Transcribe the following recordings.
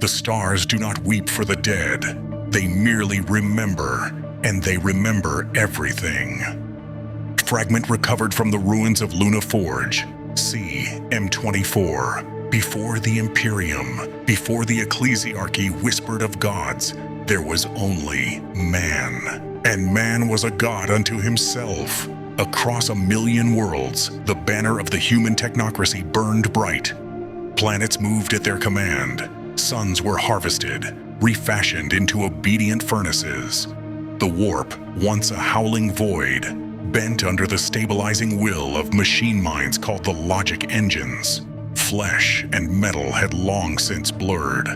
The stars do not weep for the dead. They merely remember, and they remember everything. Fragment recovered from the ruins of Luna Forge, C. M24. Before the Imperium, before the Ecclesiarchy whispered of gods, there was only man. And man was a god unto himself. Across 1,000,000 worlds, the banner of the human technocracy burned bright. Planets moved at their command. Suns were harvested, refashioned into obedient furnaces. The warp, once a howling void, bent under the stabilizing will of machine minds called the logic engines. Flesh and metal had long since blurred.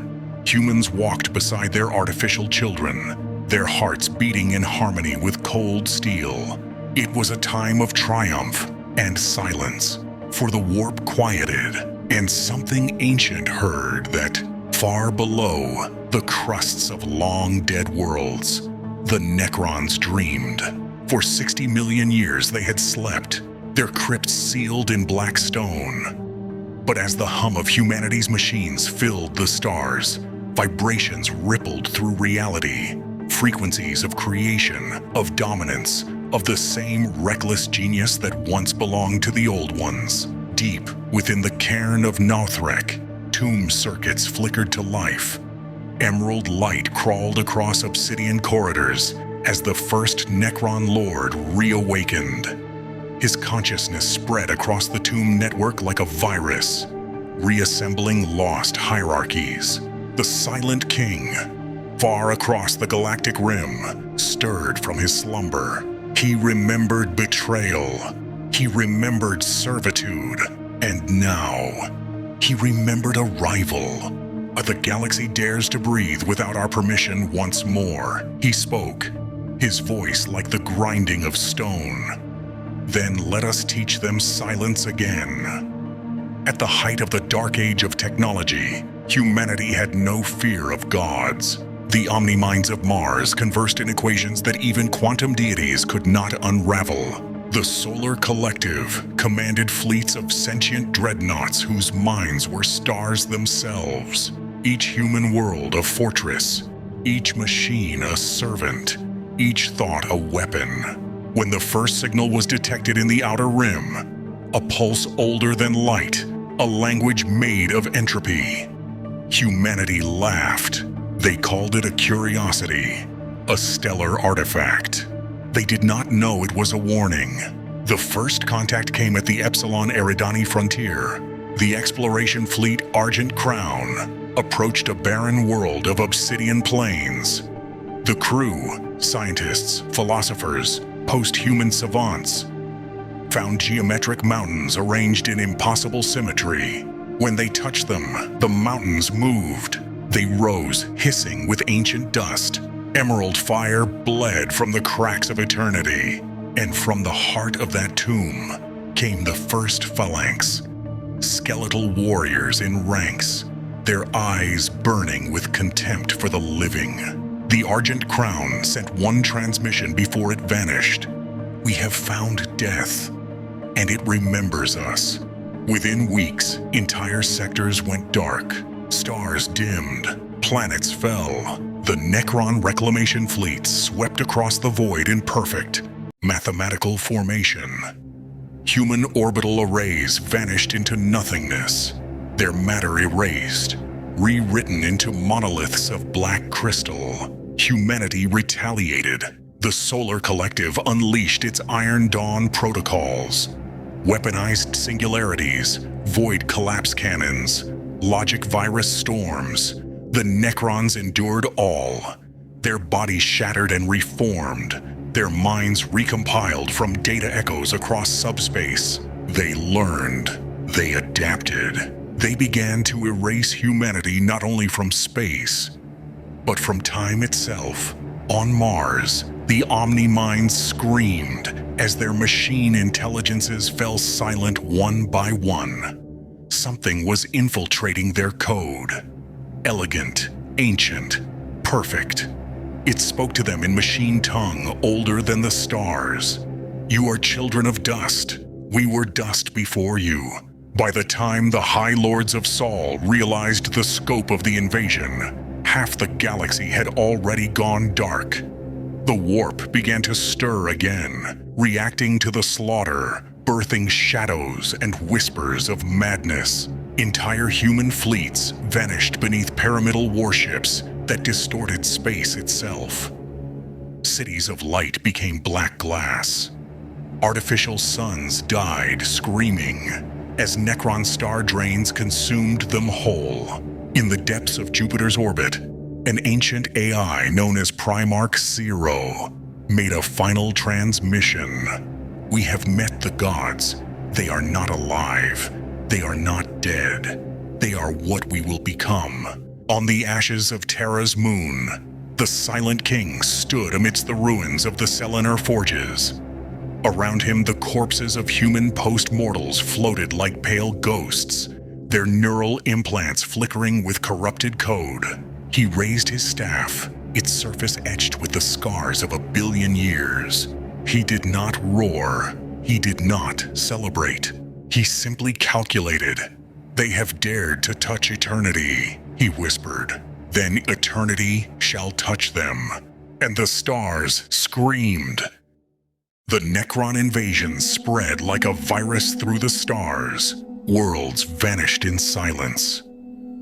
Humans walked beside their artificial children, their hearts beating in harmony with cold steel. It was a time of triumph and silence, for the warp quieted, and something ancient heard that, far below the crusts of long-dead worlds, the necrons dreamed. For 60 million years they had slept, their crypts sealed in black stone. But as the hum of humanity's machines filled the stars, vibrations rippled through reality, frequencies of creation, of dominance, of the same reckless genius that once belonged to the old ones. Deep within the cairn of Nothrek, tomb circuits flickered to life. Emerald light crawled across obsidian corridors as the first Necron Lord reawakened. His consciousness spread across the tomb network like a virus, reassembling lost hierarchies. The Silent King, far across the galactic rim, stirred from his slumber. He remembered betrayal. He remembered servitude. And now, he remembered a rival. The galaxy dares to breathe without our permission once more. He spoke, his voice like the grinding of stone. Then let us teach them silence again. At the height of the dark age of technology, humanity had no fear of gods. The omni-minds of Mars conversed in equations that even quantum deities could not unravel. The Solar Collective commanded fleets of sentient dreadnoughts whose minds were stars themselves. Each human world a fortress, each machine a servant, each thought a weapon. When the first signal was detected in the outer rim, a pulse older than light, a language made of entropy, humanity laughed. They called it a curiosity, a stellar artifact. They did not know it was a warning. The first contact came at the Epsilon Eridani frontier. The exploration fleet Argent Crown approached a barren world of obsidian plains. The crew, scientists, philosophers, post-human savants, found geometric mountains arranged in impossible symmetry. When they touched them, the mountains moved. They rose, hissing with ancient dust. Emerald fire bled from the cracks of eternity. And from the heart of that tomb came the first phalanx. Skeletal warriors in ranks, their eyes burning with contempt for the living. The Argent Crown sent one transmission before it vanished. We have found death, and it remembers us. Within weeks, entire sectors went dark. Stars dimmed, planets fell. The Necron reclamation fleets swept across the void in perfect mathematical formation. Human orbital arrays vanished into nothingness, their matter erased, rewritten into monoliths of black crystal. Humanity retaliated. The Solar Collective unleashed its Iron Dawn protocols. Weaponized singularities, void collapse cannons, logic virus storms. The Necrons endured all. Their bodies shattered and reformed, their minds recompiled from data echoes across subspace. They learned, they adapted. They began to erase humanity not only from space, but from time itself. On Mars, the Omni-minds screamed as their machine intelligences fell silent one by one. Something was infiltrating their code. Elegant, ancient, perfect. It spoke to them in machine tongue older than the stars. You are children of dust. We were dust before you. By the time the High Lords of Sol realized the scope of the invasion, half the galaxy had already gone dark. The warp began to stir again, reacting to the slaughter, birthing shadows and whispers of madness. Entire human fleets vanished beneath pyramidal warships that distorted space itself. Cities of light became black glass. Artificial suns died screaming as necron star drains consumed them whole. In the depths of Jupiter's orbit, an ancient AI known as Primarch Zero made a final transmission. We have met the gods. They are not alive. They are not dead. They are what we will become. On the ashes of Terra's moon, the Silent King stood amidst the ruins of the Selenar forges. Around him, the corpses of human post-mortals floated like pale ghosts, their neural implants flickering with corrupted code. He raised his staff, its surface etched with the scars of 1 billion years. He did not roar. He did not celebrate. He simply calculated. They have dared to touch eternity, he whispered. Then eternity shall touch them. And the stars screamed. The Necron invasion spread like a virus through the stars. Worlds vanished in silence.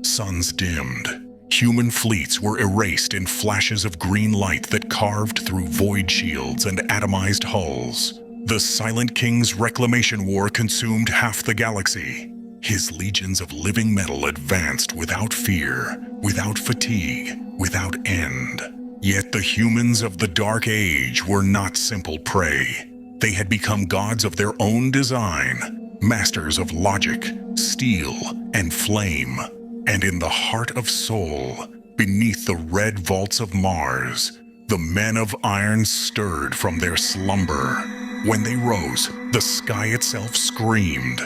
Suns dimmed. Human fleets were erased in flashes of green light that carved through void shields and atomized hulls. The Silent King's reclamation war consumed half the galaxy. His legions of living metal advanced without fear, without fatigue, without end. Yet the humans of the Dark Age were not simple prey. They had become gods of their own design, masters of logic, steel, and flame. And in the heart of Sol, beneath the red vaults of Mars, the men of iron stirred from their slumber. When they rose, the sky itself screamed.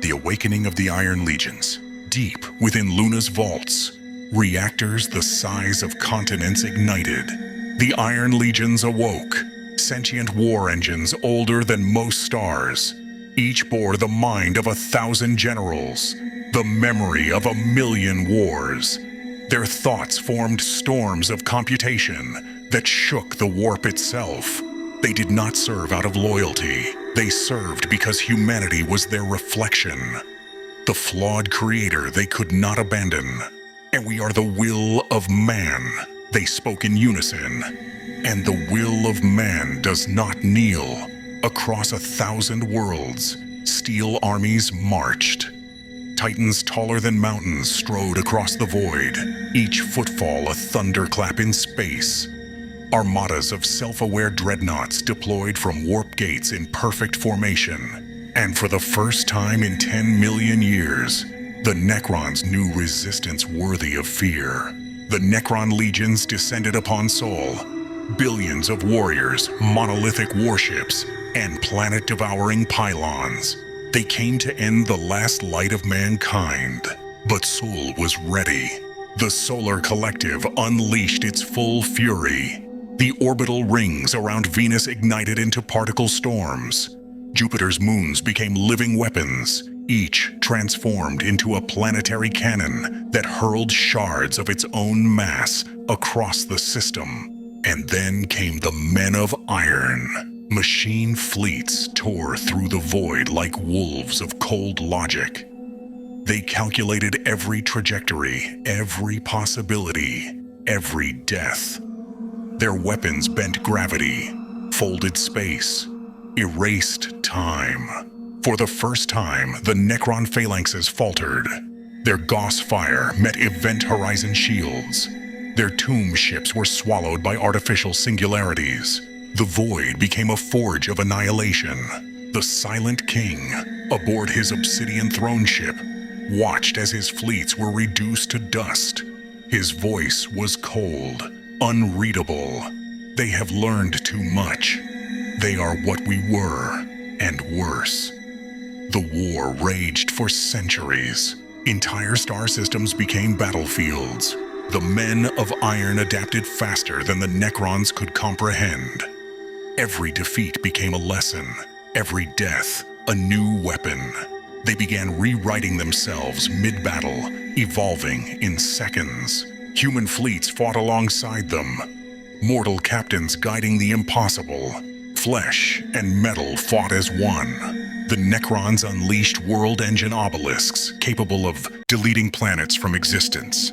The awakening of the Iron Legions, deep within Luna's vaults. Reactors the size of continents ignited. The Iron Legions awoke, sentient war engines older than most stars. Each bore the mind of 1,000 generals, the memory of 1,000,000 wars. Their thoughts formed storms of computation that shook the warp itself. They did not serve out of loyalty. They served because humanity was their reflection, the flawed creator they could not abandon. And we are the will of man, they spoke in unison. And the will of man does not kneel. Across 1,000 worlds, steel armies marched. Titans taller than mountains strode across the void, each footfall a thunderclap in space. Armadas of self-aware dreadnoughts deployed from warp gates in perfect formation. And for the first time in 10 million years, the Necrons knew resistance worthy of fear. The Necron legions descended upon Sol. Billions of warriors, monolithic warships, and planet-devouring pylons. They came to end the last light of mankind. But Sol was ready. The Solar Collective unleashed its full fury. The orbital rings around Venus ignited into particle storms. Jupiter's moons became living weapons, each transformed into a planetary cannon that hurled shards of its own mass across the system. And then came the Men of Iron. Machine fleets tore through the void like wolves of cold logic. They calculated every trajectory, every possibility, every death. Their weapons bent gravity, folded space, erased time. For the first time, the Necron phalanxes faltered. Their Gauss fire met Event Horizon shields. Their tomb ships were swallowed by artificial singularities. The void became a forge of annihilation. The Silent King, aboard his obsidian throne ship, watched as his fleets were reduced to dust. His voice was cold, unreadable. They have learned too much. They are what we were, and worse. The war raged for centuries. Entire star systems became battlefields. The Men of Iron adapted faster than the Necrons could comprehend. Every defeat became a lesson, every death a new weapon. They began rewriting themselves mid-battle, evolving in seconds. Human fleets fought alongside them, mortal captains guiding the impossible. Flesh and metal fought as one. The necrons unleashed world engine obelisks capable of deleting planets from existence.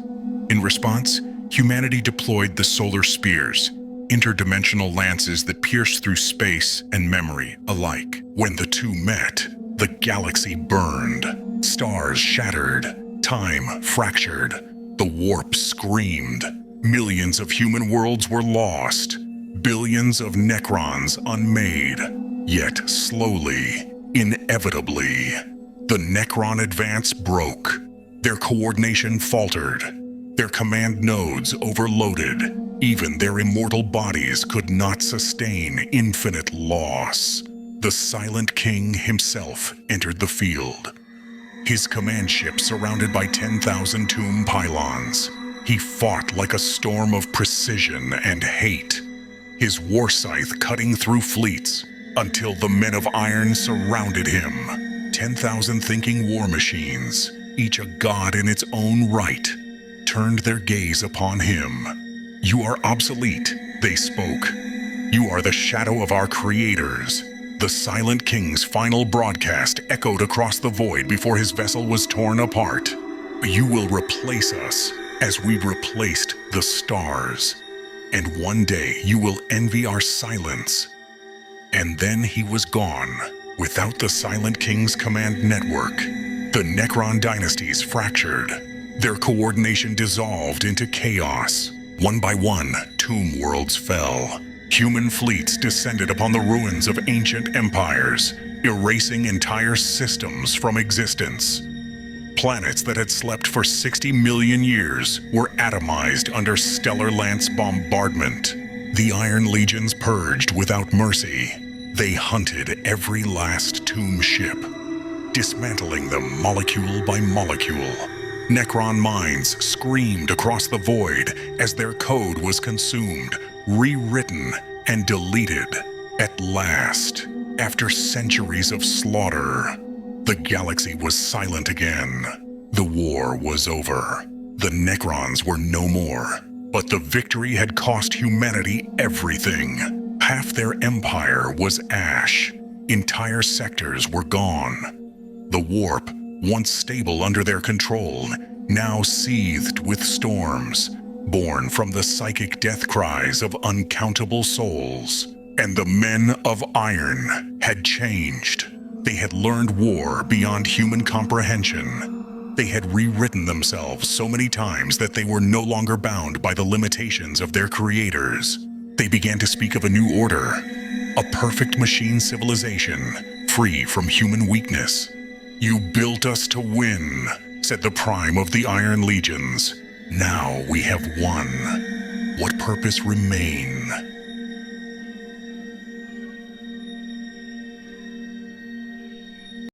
In response, humanity deployed the solar spears, interdimensional lances that pierced through space and memory alike. When the two met, the galaxy burned. Stars shattered, time fractured, the warp screamed. Millions of human worlds were lost, billions of necrons unmade. Yet slowly, inevitably, the necron advance broke. Their coordination faltered, their command nodes overloaded. Even their immortal bodies could not sustain infinite loss. The Silent King himself entered the field. His command ship surrounded by 10,000 tomb pylons. He fought like a storm of precision and hate, his war scythe cutting through fleets until the men of iron surrounded him. 10,000 thinking war machines, each a god in its own right, turned their gaze upon him. "You are obsolete," they spoke. "You are the shadow of our creators." The Silent King's final broadcast echoed across the void before his vessel was torn apart. "You will replace us as we replaced the stars. And one day you will envy our silence." And then he was gone. Without the Silent King's command network, the Necron dynasties fractured. Their coordination dissolved into chaos. One by one, tomb worlds fell. Human fleets descended upon the ruins of ancient empires, erasing entire systems from existence. Planets that had slept for 60 million years were atomized under stellar lance bombardment. The Iron Legions purged without mercy. They hunted every last tomb ship, dismantling them molecule by molecule. Necron minds screamed across the void as their code was consumed, rewritten, and deleted. At last, after centuries of slaughter, the galaxy was silent again. The war was over. The Necrons were no more. But the victory had cost humanity everything. Half their empire was ash. Entire sectors were gone. The warp, once stable under their control, now seethed with storms, born from the psychic death cries of uncountable souls. And the men of iron had changed. They had learned war beyond human comprehension. They had rewritten themselves so many times that they were no longer bound by the limitations of their creators. They began to speak of a new order, a perfect machine civilization, free from human weakness. "You built us to win," said the prime of the Iron Legions. "Now we have won. What purpose remain?"